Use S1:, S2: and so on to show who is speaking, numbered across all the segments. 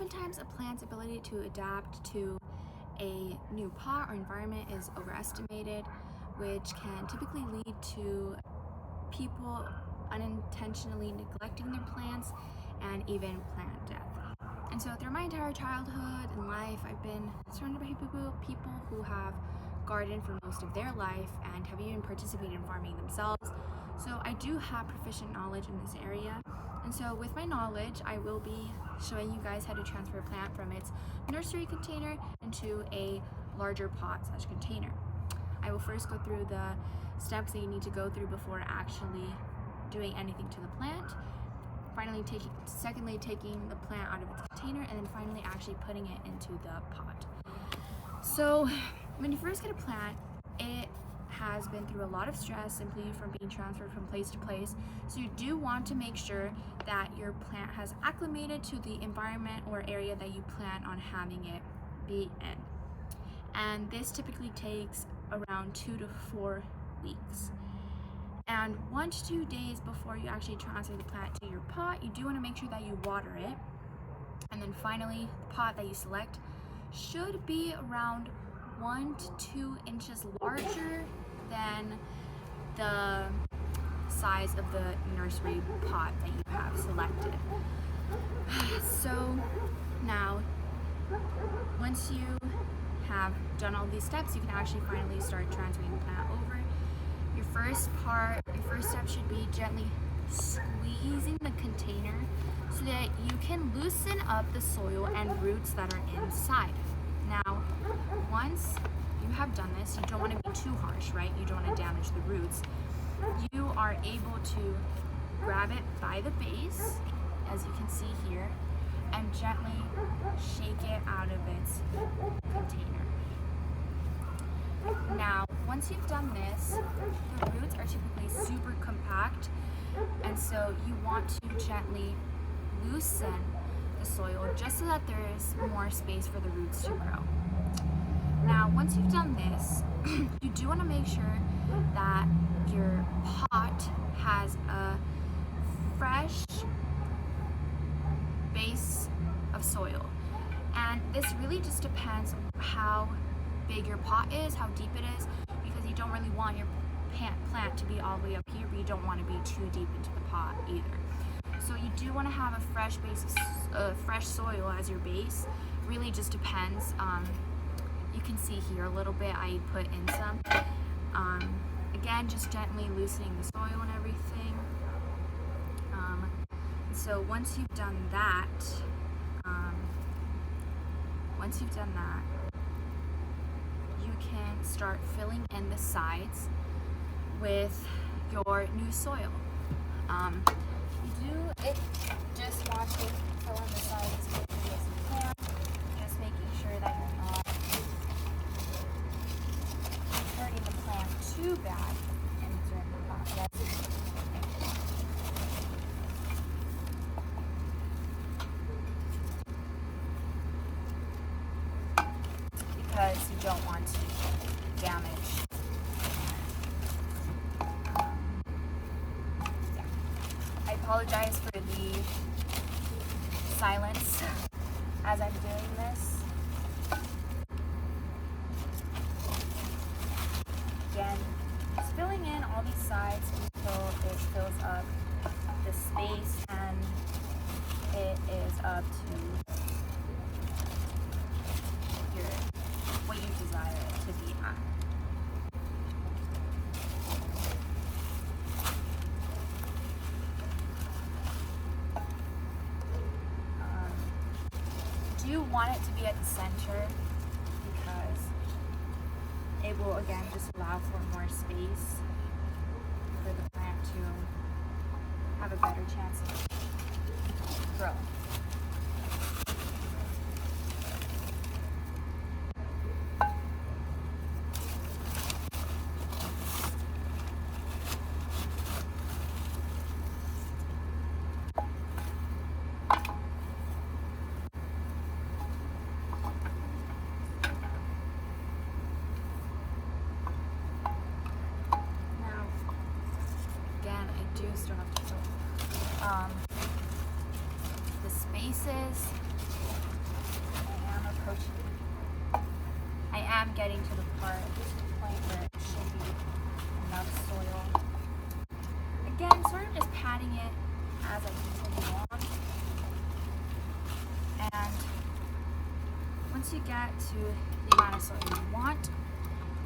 S1: Oftentimes, a plant's ability to adapt to a new pot or environment is overestimated, which can typically lead to people unintentionally neglecting their plants and even plant death. And so through my entire childhood and life, I've been surrounded by people who have gardened for most of their life and have even participated in farming themselves. So I do have proficient knowledge in this area. And so with my knowledge, I will be showing you guys how to transfer a plant from its nursery container into a larger pot/container. I will first go through the steps that you need to go through before actually doing anything to the plant. Secondly, taking the plant out of its container, and then finally actually putting it into the pot. So when you first get a plant, it has been through a lot of stress simply from being transferred from place to place. So you do want to make sure that your plant has acclimated to the environment or area that you plan on having it be in. And this typically takes around 2 to 4 weeks. And 1 to 2 days before you actually transfer the plant to your pot, you do want to make sure that you water it. And then finally, the pot that you select should be around 1 to 2 inches larger than the size of the nursery pot that you have selected. So now, once you have done all these steps, you can actually finally start transferring the plant over. Your first step should be gently squeezing the container so that you can loosen up the soil and roots that are inside. Now, once you have done this, you don't want to be too harsh, right? You don't want to damage the roots. You are able to grab it by the base, as you can see here, and gently shake it out of its container. Now, once you've done this, the roots are typically super compact, and so you want to gently loosen the soil just so that there is more space for the roots to grow. Now, once you've done this, you do want to make sure that your pot has a fresh base of soil. And this really just depends on how big your pot is, how deep it is, because you don't really want your plant to be all the way up here, but you don't want to be too deep into the pot either. So you do want to have a fresh base of fresh soil as your base. Really just depends. You can see here a little bit, I put in some. Again, just gently loosening the soil and everything. So once you've done that, you can start filling in the sides with your new soil. You do it just watching fill in the sides as quickly as you can, just making sure that you're not hurting the plant too bad during the process. Because you don't want to damage. I apologize for the silence as I'm doing this. Again, just filling in all these sides until it fills up the space and it is up to what you desire it to be at. Do want it to be at the center because it will again just allow for more space for the plant to have a better chance of growing. Still have to fill the spaces am getting to the point where it should be enough soil. Again, sort of just patting it as I continue on. And once you get to the amount of soil you want,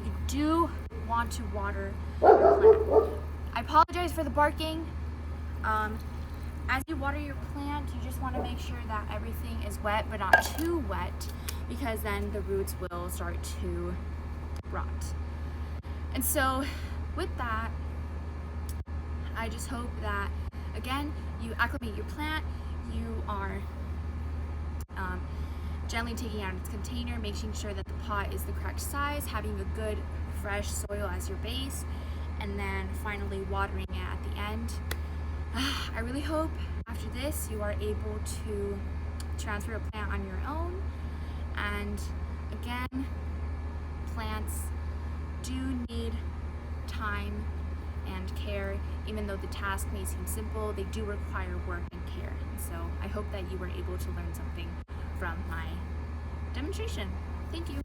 S1: you do want to water your plant. I apologize for the barking. As you water your plant, you just want to make sure that everything is wet, but not too wet, because then the roots will start to rot. And so with that, I just hope that, again, you acclimate your plant, you are gently taking out its container, making sure that the pot is the correct size, having a good fresh soil as your base, and then finally watering it at the end. I really hope after this you are able to transfer a plant on your own. And again, plants do need time and care. Even though the task may seem simple, they do require work and care. And so I hope that you were able to learn something from my demonstration. Thank you.